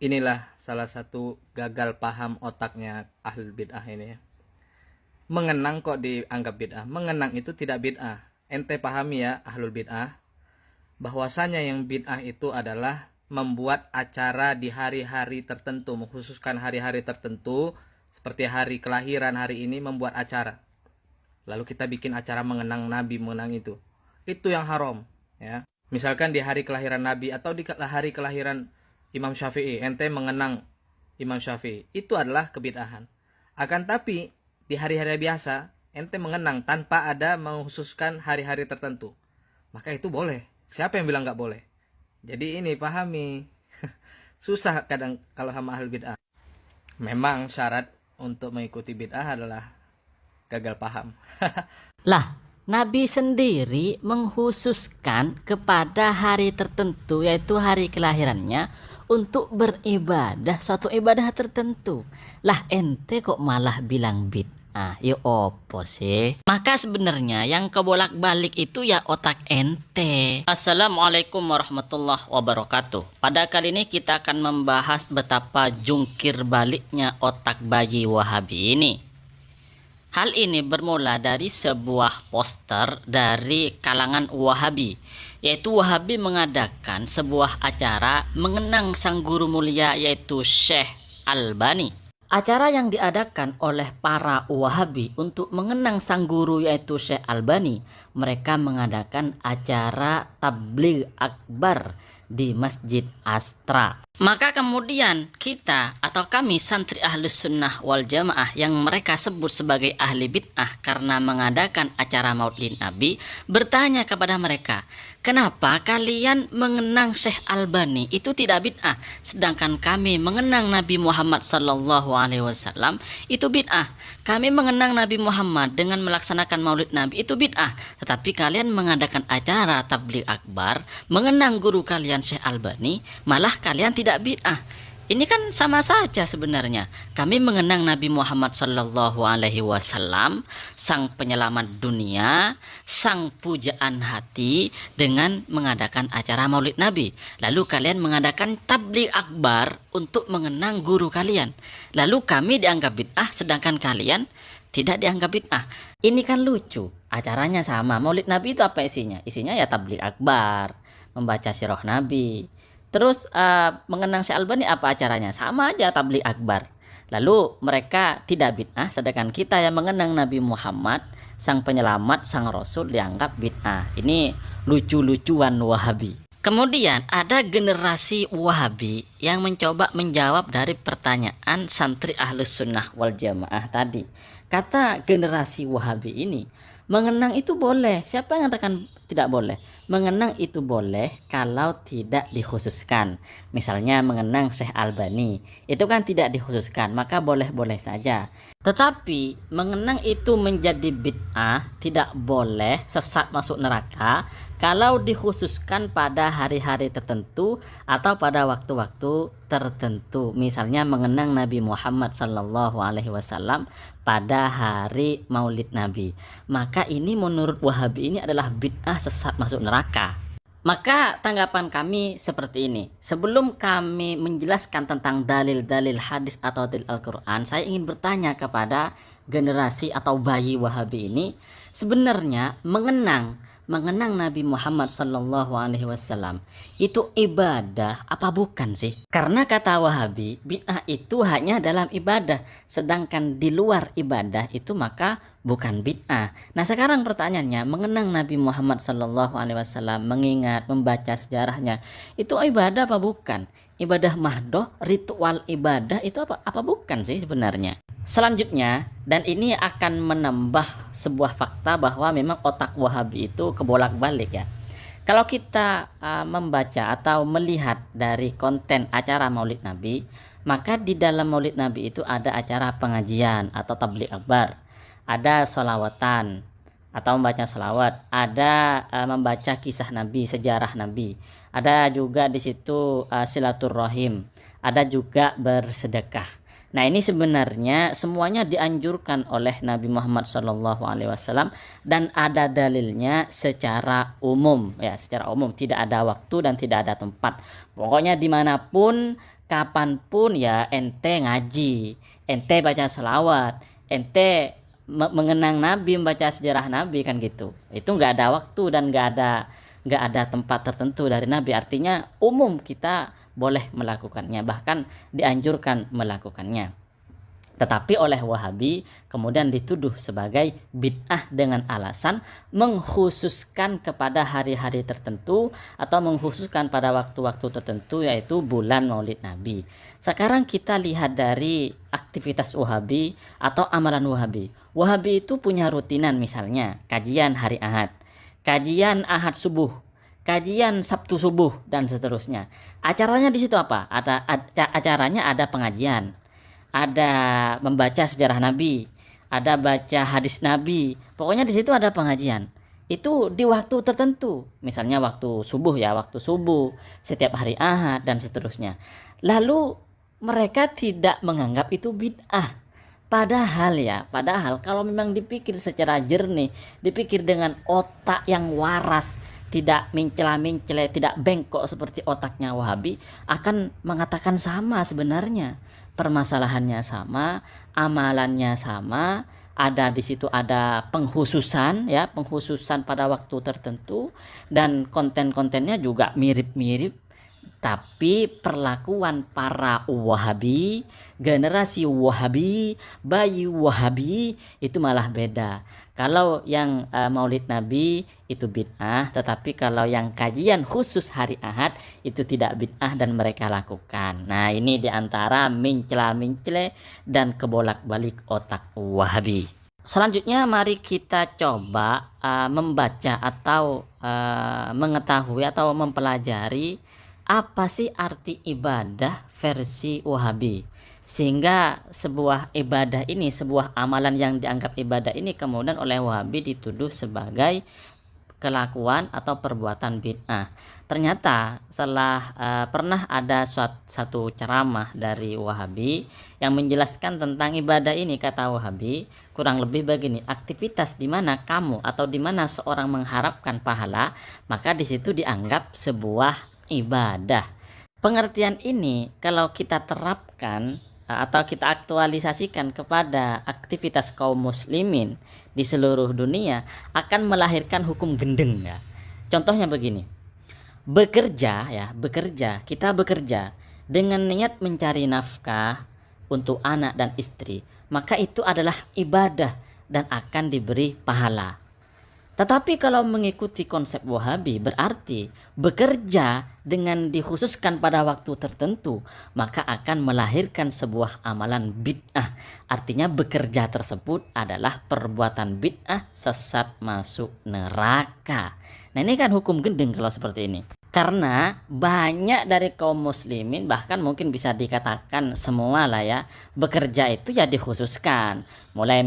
inilah salah satu gagal paham otaknya ahlul bid'ah ini ya. Mengenang kok dianggap bid'ah. Mengenang itu tidak bid'ah. Ente pahami ya ahlul bid'ah, bahwasanya yang bid'ah itu adalah membuat acara di hari-hari tertentu, mengkhususkan hari-hari tertentu seperti hari kelahiran hari ini, membuat acara. Lalu kita bikin acara mengenang Nabi, mengenang itu. Itu yang haram ya. Misalkan di hari kelahiran Nabi atau di hari kelahiran Imam Syafi'i, ente mengenang Imam Syafi'i, itu adalah kebid'ahan. Akan tapi di hari-hari biasa ente mengenang tanpa ada mengkhususkan hari-hari tertentu, maka itu boleh. Siapa yang bilang nggak boleh? Jadi ini pahami. Susah kadang kalau sama ahli bid'ah. Memang syarat untuk mengikuti bid'ah adalah gagal paham. Lah, Nabi sendiri mengkhususkan kepada hari tertentu, yaitu hari kelahirannya, untuk beribadah suatu ibadah tertentu. Lah, ente kok malah bilang bid'ah? Ya opo sih? Maka sebenarnya yang kebolak-balik itu ya otak ente. Assalamualaikum warahmatullahi wabarakatuh. Pada kali ini kita akan membahas betapa jungkir baliknya otak bayi Wahabi ini. Hal ini bermula dari sebuah poster dari kalangan Wahabi, yaitu Wahabi mengadakan sebuah acara mengenang sang guru mulia, yaitu Syekh Albani. Acara yang diadakan oleh para Wahabi untuk mengenang sang guru, yaitu Syekh Albani, mereka mengadakan acara tabligh akbar di Masjid Astra. Maka kemudian kita atau kami santri Ahlus Sunnah wal Jamaah yang mereka sebut sebagai ahli bid'ah karena mengadakan acara Maulid Nabi, bertanya kepada mereka, kenapa kalian mengenang Syekh Albani itu tidak bid'ah, sedangkan kami mengenang Nabi Muhammad SAW itu bid'ah. Kami mengenang Nabi Muhammad dengan melaksanakan Maulid Nabi itu bid'ah, tetapi kalian mengadakan acara tabligh akbar mengenang guru kalian Syekh Albani, malah kalian tidak bid'ah. Ini kan sama saja sebenarnya. Kami mengenang Nabi Muhammad SAW, sang penyelamat dunia, sang pujaan hati, dengan mengadakan acara Maulid Nabi. Lalu kalian mengadakan tabligh akbar untuk mengenang guru kalian. Lalu kami dianggap bid'ah, sedangkan kalian tidak dianggap bid'ah. Ini kan lucu. Acaranya sama. Maulid Nabi itu apa isinya? Isinya ya tabligh akbar, membaca sirah Nabi. Terus mengenang Syekh Albani apa acaranya? Sama aja, tabligh akbar. Lalu mereka tidak bid'ah, sedangkan kita yang mengenang Nabi Muhammad, sang penyelamat, sang rasul, dianggap bid'ah. Ini lucu-lucuan Wahabi. Kemudian ada generasi Wahabi yang mencoba menjawab dari pertanyaan santri Ahlus Sunnah wal Jamaah tadi. Kata generasi Wahabi ini, mengenang itu boleh. Siapa yang mengatakan tidak boleh? Mengenang itu boleh kalau tidak dikhususkan. Misalnya mengenang Syekh Albani, itu kan tidak dikhususkan, maka boleh-boleh saja. Tetapi mengenang itu menjadi bid'ah, tidak boleh, sesat masuk neraka, kalau dikhususkan pada hari-hari tertentu atau pada waktu-waktu tertentu. Misalnya mengenang Nabi Muhammad SAW pada hari Maulid Nabi. Maka ini menurut Wahabi ini adalah bid'ah, sesat masuk neraka. Maka tanggapan kami seperti ini. Sebelum kami menjelaskan tentang dalil-dalil hadis atau dalil Al-Quran, saya ingin bertanya kepada generasi atau bayi Wahabi ini, sebenarnya mengenang Nabi Muhammad SAW itu ibadah apa bukan sih? Karena kata Wahabi, bid'ah itu hanya dalam ibadah, sedangkan di luar ibadah itu maka bukan bid'ah. Nah sekarang pertanyaannya, mengenang Nabi Muhammad SAW, mengingat, membaca sejarahnya, itu ibadah apa bukan? Ibadah mahdoh, ritual ibadah itu apa bukan sih sebenarnya? Selanjutnya, dan ini akan menambah sebuah fakta bahwa memang otak Wahabi itu kebolak-balik ya. Kalau kita membaca atau melihat dari konten acara Maulid Nabi, maka di dalam Maulid Nabi itu ada acara pengajian atau tabligh akbar, ada sholawatan atau membaca sholawat, ada membaca kisah Nabi, sejarah Nabi, ada juga di situ silaturrahim, ada juga bersedekah. Nah ini sebenarnya semuanya dianjurkan oleh Nabi Muhammad SAW dan ada dalilnya secara umum ya, secara umum, tidak ada waktu dan tidak ada tempat. Pokoknya dimanapun kapanpun ya ente ngaji, ente baca selawat, ente mengenang Nabi, membaca sejarah Nabi kan gitu. Itu nggak ada waktu dan nggak ada tempat tertentu dari Nabi. Artinya umum kita boleh melakukannya, bahkan dianjurkan melakukannya. Tetapi oleh Wahabi kemudian dituduh sebagai bid'ah dengan alasan mengkhususkan kepada hari-hari tertentu atau mengkhususkan pada waktu-waktu tertentu, yaitu bulan Maulid Nabi. Sekarang kita lihat dari aktivitas Wahabi atau amalan Wahabi. Wahabi itu punya rutinan, misalnya kajian hari Ahad, kajian Ahad subuh, kajian Sabtu subuh, dan seterusnya. Acaranya di situ apa? Acaranya ada pengajian, ada membaca sejarah Nabi, ada baca hadis Nabi. Pokoknya di situ ada pengajian. Itu di waktu tertentu, misalnya waktu subuh ya, waktu subuh, setiap hari Ahad, dan seterusnya. Lalu mereka tidak menganggap itu bid'ah. Padahal kalau memang dipikir secara jernih, dipikir dengan otak yang waras, tidak mencela-mencela, tidak bengkok seperti otaknya Wahabi, akan mengatakan sama sebenarnya. Permasalahannya sama, amalannya sama, ada di situ ada pengkhususan ya, pengkhususan pada waktu tertentu, dan konten-kontennya juga mirip-mirip. Tapi perlakuan para Wahabi, generasi Wahabi, bayi Wahabi itu malah beda. Kalau yang Maulid Nabi itu bid'ah, tetapi kalau yang kajian khusus hari Ahad itu tidak bid'ah dan mereka lakukan. Nah, ini diantara mencela-mencela dan kebolak-balik otak Wahabi. Selanjutnya mari kita coba membaca atau mengetahui atau mempelajari apa sih arti ibadah versi Wahabi, sehingga sebuah ibadah ini, sebuah amalan yang dianggap ibadah ini kemudian oleh Wahabi dituduh sebagai kelakuan atau perbuatan bid'ah. Ternyata setelah pernah ada satu ceramah dari Wahabi yang menjelaskan tentang ibadah ini, kata Wahabi kurang lebih begini: aktivitas di mana kamu atau di mana seorang mengharapkan pahala, maka di situ dianggap sebuah ibadah. Pengertian ini kalau kita terapkan atau kita aktualisasikan kepada aktivitas kaum muslimin di seluruh dunia, akan melahirkan hukum gendeng ya. Contohnya begini. Kita bekerja dengan niat mencari nafkah untuk anak dan istri, maka itu adalah ibadah dan akan diberi pahala. Tetapi kalau mengikuti konsep Wahabi, berarti bekerja dengan dikhususkan pada waktu tertentu, maka akan melahirkan sebuah amalan bid'ah. Artinya bekerja tersebut adalah perbuatan bid'ah, sesat, masuk neraka. Nah, ini kan hukum gendeng kalau seperti ini. Karena banyak dari kaum muslimin, bahkan mungkin bisa dikatakan semua lah ya, bekerja itu ya dikhususkan. Mulai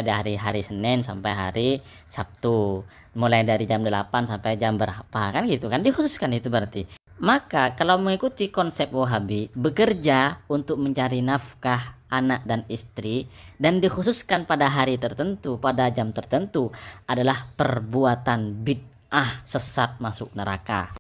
dari hari Senin sampai hari Sabtu. Mulai dari jam 8 sampai jam berapa, kan gitu kan, dikhususkan itu berarti. Maka kalau mengikuti konsep Wahabi, bekerja untuk mencari nafkah anak dan istri dan dikhususkan pada hari tertentu, pada jam tertentu adalah perbuatan bid'ah, sesat, masuk neraka.